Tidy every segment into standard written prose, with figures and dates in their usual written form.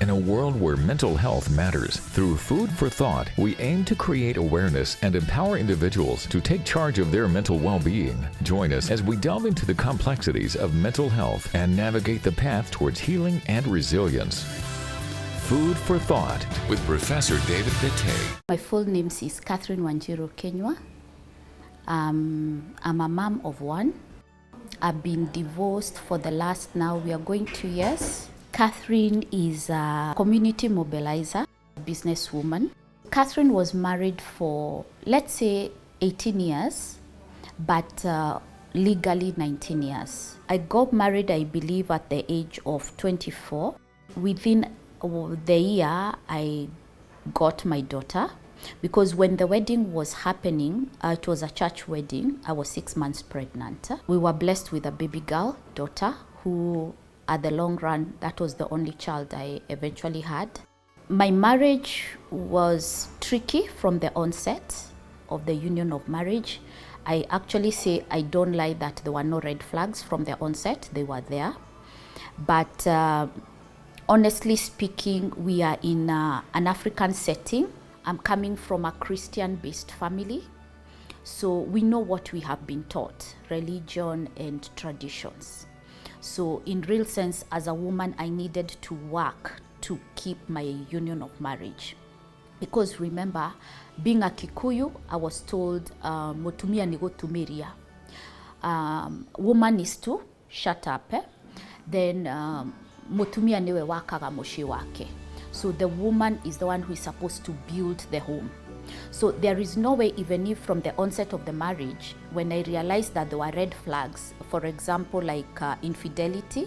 In a world where mental health matters, through Food for Thought, we aim to create awareness and empower individuals to take charge of their mental well-being. Join us as we delve into the complexities of mental health and navigate the path towards healing and resilience. Food for Thought with Professor David Bete. My full name is Catherine Wanjiru Kenywa. I'm a mom of one. I've been divorced for the last we are going 2 years. Catherine is a community mobilizer, businesswoman. Catherine was married for, let's say, 18 years, but legally 19 years. I got married, I believe, at the age of 24. Within the year, I got my daughter, because when the wedding was happening, it was a church wedding. I was 6 months pregnant. We were blessed with a baby girl, daughter, who at the long run, that was the only child I eventually had. My marriage was tricky from the onset of the union of marriage. I actually say I don't lie that there were no red flags from the onset. They were there. But honestly speaking, we are in an African setting. I'm coming from a Christian-based family. So we know what we have been taught, religion and traditions. So in real sense, as a woman, I needed to work to keep my union of marriage. Because remember, being a Kikuyu, I was told, Motumia nigo tumeria. Woman is to shut up. Then Motumia niwe wakaga moshi wake. So the woman is the one who is supposed to build the home. So there is no way, even if from the onset of the marriage, when I realized that there were red flags, for example, like infidelity,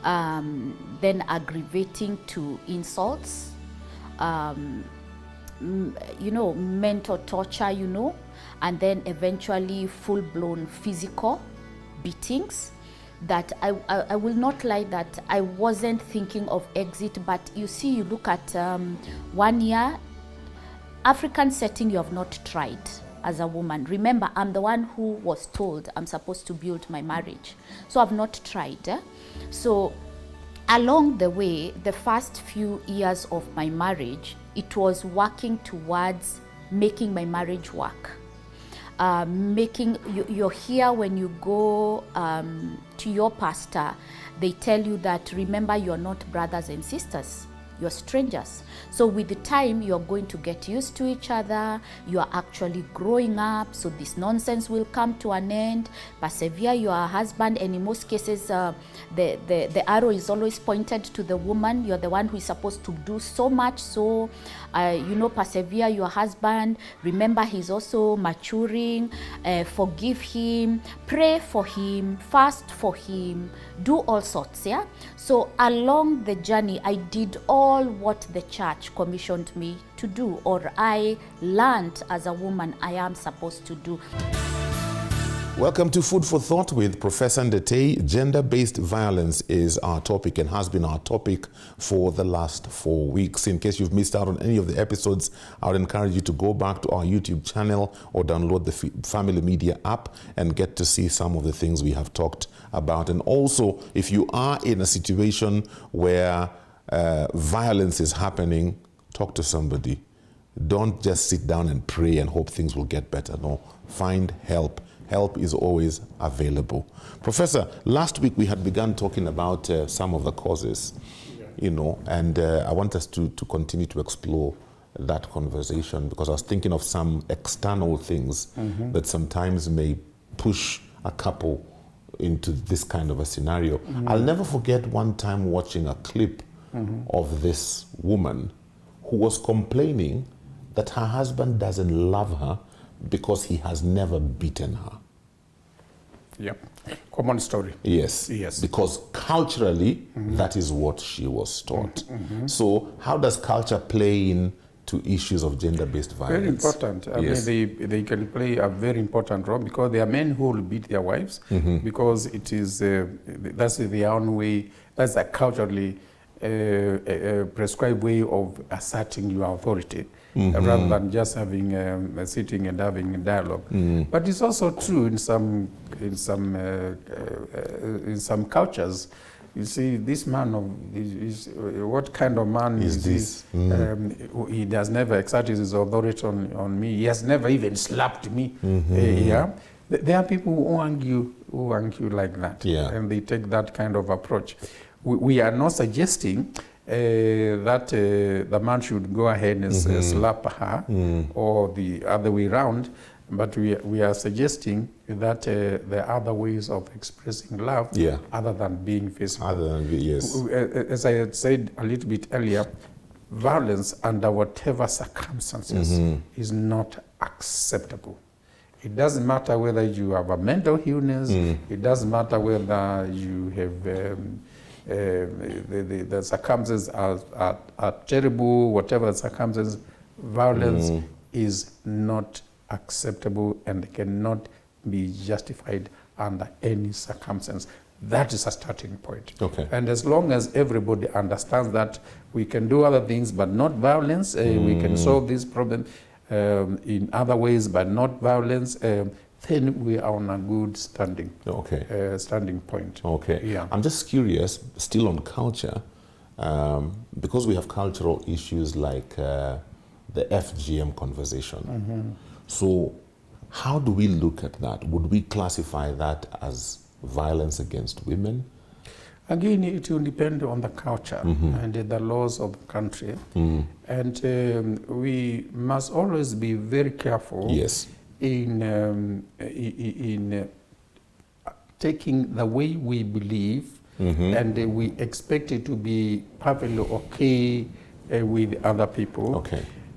then aggravating to insults, mental torture, and then eventually full-blown physical beatings, that I will not lie that I wasn't thinking of exit. But you see, you look at 1 year, African setting, you have not tried as a woman. Remember, I'm the one who was told I'm supposed to build my marriage. So I've not tried. So along the way, the first few years of my marriage, it was working towards making my marriage work. You're here when you go to your pastor, they tell you that, remember, you're not brothers and sisters. You're strangers. So with the time, you're going to get used to each other. You are actually growing up. So this nonsense will come to an end. Persevere your husband. And in most cases, the arrow is always pointed to the woman. You're the one who is supposed to do so much. So, persevere your husband. Remember, he's also maturing. Forgive him. Pray for him. Fast for him. Do all sorts, yeah? So along the journey, I did all what the church commissioned me to do, or I learned as a woman I am supposed to do. Welcome to Food for Thought with Professor Ndete. Gender-based violence is our topic and has been our topic for the last 4 weeks. In case you've missed out on any of the episodes, I would encourage you to go back to our YouTube channel or download the Family Media app and get to see some of the things we have talked about. And also, if you are in a situation where violence is happening, talk to somebody. Don't just sit down and pray and hope things will get better. No, find help. Help is always available. Professor, last week we had begun talking about some of the causes, and I want us to continue to explore that conversation, because I was thinking of some external things that sometimes may push a couple into this kind of a scenario. I'll never forget one time watching a clip of this woman who was complaining that her husband doesn't love her because he has never beaten her. Yep, common story. Yes, because culturally, that is what she was taught. So how does culture play in to issues of gender-based violence? Very important. I mean, they can play a very important role, because there are men who will beat their wives because it is that's their own way. That's a culturally prescribed way of asserting your authority, rather than just having sitting and having a dialogue. But it's also true in some cultures. you see, this man what kind of man is this? He has never exerted his authority on me. He has never even slapped me. Yeah, there are people who argue like that, and they take that kind of approach. We are not suggesting that the man should go ahead and slap her, or the other way around. But we are suggesting that there are other ways of expressing love other than being physical. As I had said a little bit earlier, violence under whatever circumstances is not acceptable. It doesn't matter whether you have a mental illness, it doesn't matter whether you have the circumstances are terrible, whatever circumstances, violence is not acceptable and cannot be justified under any circumstance. That is a starting point. And as long as everybody understands that we can do other things but not violence, we can solve this problem in other ways but not violence, then we are on a good standing point. I'm just curious, still on culture, because we have cultural issues like the FGM conversation. So how do we look at that? Would we classify that as violence against women? Again, it will depend on the culture and the laws of the country. And we must always be very careful in taking the way we believe and we expect it to be perfectly okay with other people.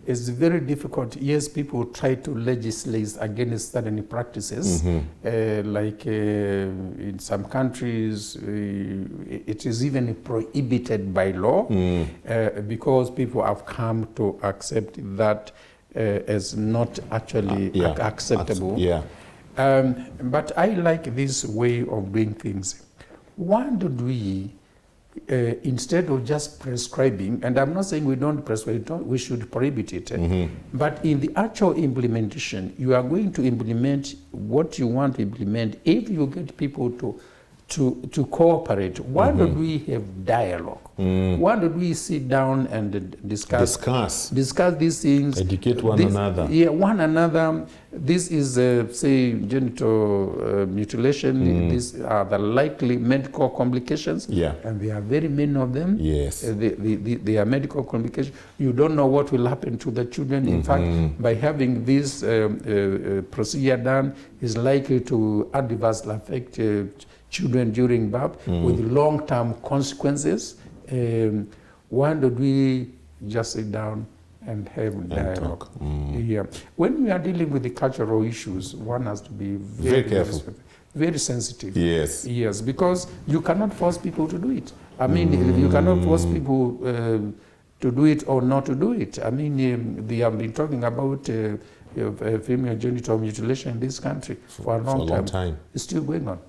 It's very difficult. Yes, people try to legislate against certain practices, like in some countries, it is even prohibited by law because people have come to accept that as not actually acceptable. But I like this way of doing things. Why don't we, instead of just prescribing, and I'm not saying we don't prescribe, we should prohibit it, but in the actual implementation, you are going to implement what you want to implement. If you get people to cooperate, why don't we have dialogue? Why don't we sit down and discuss these things? Educate one another. Yeah, one another. This is, say, genital mutilation. These are the likely medical complications. And there are very many of them. They are medical complications. You don't know what will happen to the children. In fact, by having this procedure done, is likely to adversely affect children during birth with long-term consequences. Why don't we just sit down and have dialogue? When we are dealing with the cultural issues, one has to be very careful, very sensitive. Yes, because you cannot force people to do it. I mean, you cannot force people to do it or not to do it. I mean, they have been talking about female genital mutilation in this country for a long time. It's still going on.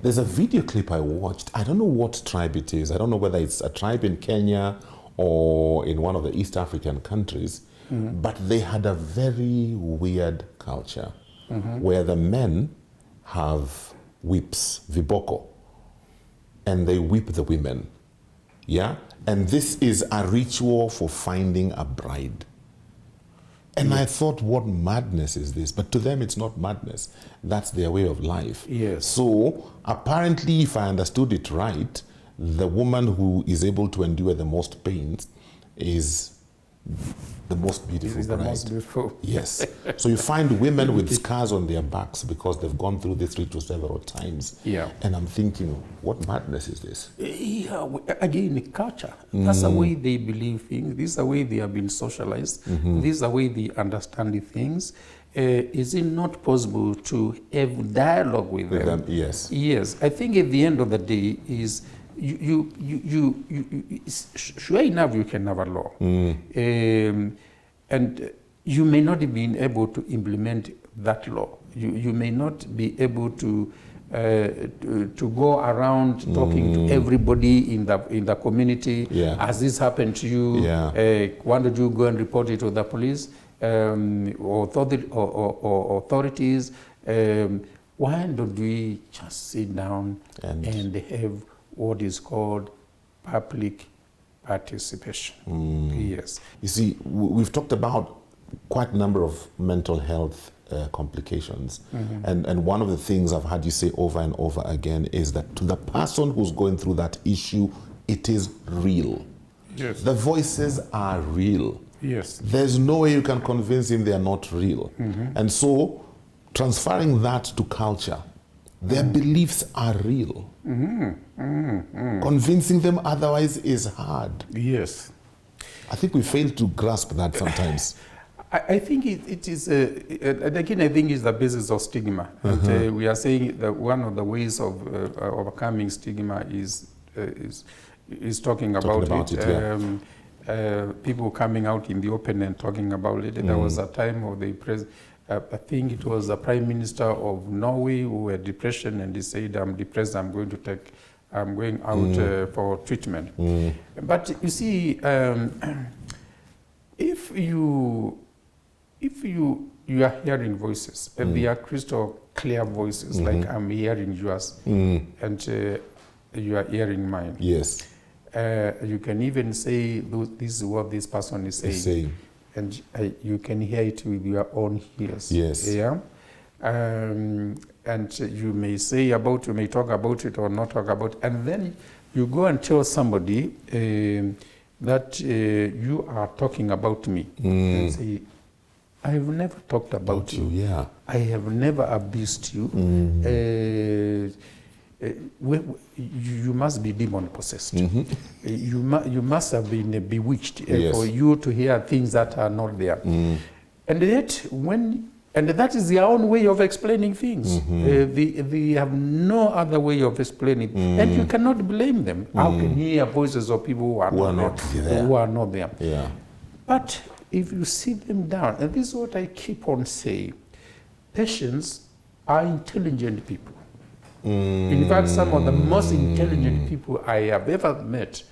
There's a video clip I watched. I don't know what tribe it is. I don't know whether it's a tribe in Kenya or in one of the East African countries, but they had a very weird culture where the men have whips, viboko, and they whip the women. And this is a ritual for finding a bride. And I thought, what madness is this? But to them, it's not madness. That's their way of life. So apparently, if I understood it right, the woman who is able to endure the most pains is the most beautiful bride. The most beautiful. Yes. So you find women with scars on their backs because they've gone through this ritual several times. And I'm thinking, what madness is this? Again, culture. That's the way they believe things. This is the way they have been socialized. This is the way they understand the things. Is it not possible to have dialogue with them? Yes. I think at the end of the day is sure enough, you can have a law. And you may not have been able to implement that law. You may not be able to go around talking to everybody in the community. Has this happened to you? Why don't you go and report it to the police or authorities? Why don't we just sit down and have what is called public participation. Yes. You see, we've talked about quite a number of mental health complications. And one of the things I've had you say over and over again is that to the person who's going through that issue, it is real. Yes. The voices are real. Yes. There's no way you can convince him they are not real. And so, transferring that to culture, their beliefs are real. Convincing them otherwise is hard. Yes. I think we fail to grasp that sometimes. I think it is, and again, I think it's the basis of stigma. And we are saying that one of the ways of overcoming stigma is talking about it. People coming out in the open and talking about it. There was a time of the I think it was the Prime Minister of Norway who had depression, and he said, "I'm depressed. I'm going out for treatment." But you see, if you are hearing voices, and they are crystal clear voices, like I'm hearing yours, and you are hearing mine. Yes. You can even say, "This is what this person is saying." And you can hear it with your own ears. Yes. Yeah. And you may talk about it or not talk about it. And then you go and tell somebody that you are talking about me. And say, I have never talked about you. Yeah. I have never abused you. You must be demon possessed. You must have been bewitched for you to hear things that are not there. And yet, and that is their own way of explaining things. They have no other way of explaining, and you cannot blame them. How can you hear voices of people who are not there? Yeah. But if you sit them down, and this is what I keep on saying, patients are intelligent people. In fact, some of the most intelligent people I have ever met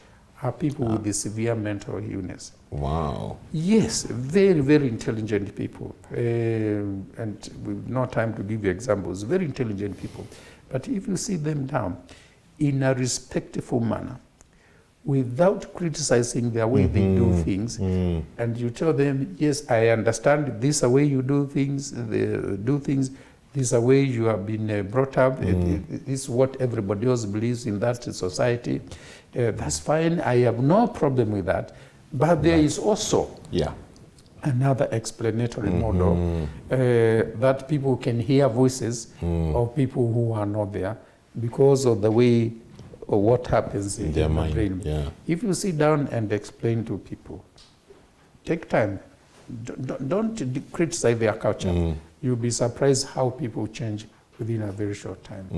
are people with a severe mental illness. Wow. Yes, very, very intelligent people. And we've no time to give you examples. Very intelligent people. But if you sit them down in a respectful manner, without criticizing the way they do things, and you tell them, yes, I understand this is the way you do things, this is the way you have been brought up. This is what everybody else believes in that society. That's fine. I have no problem with that. But there is also another explanatory model that people can hear voices of people who are not there because of the way or what happens in their brain. Yeah. If you sit down and explain to people, take time. Don't criticize their culture. You'll be surprised how people change within a very short time.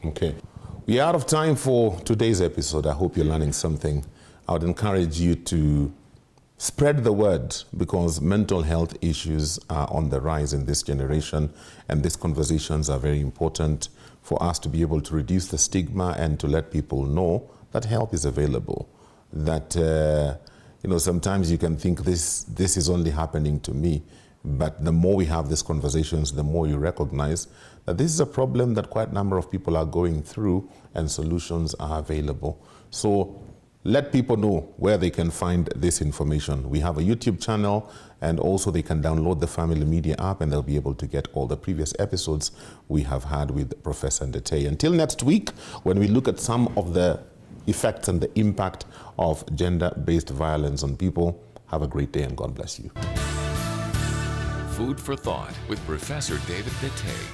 Okay. We are out of time for today's episode. I hope you're learning something. I would encourage you to spread the word because mental health issues are on the rise in this generation, and these conversations are very important for us to be able to reduce the stigma and to let people know that help is available. That sometimes you can think this is only happening to me. But the more we have these conversations, the more you recognize that this is a problem that quite a number of people are going through and solutions are available. So let people know where they can find this information. We have a YouTube channel, and also they can download the Family Media app, and they'll be able to get all the previous episodes we have had with Professor Ndetei. Until next week, when we look at some of the effects and the impact of gender-based violence on people, have a great day and God bless you. Food for Thought with Professor David Ndetei.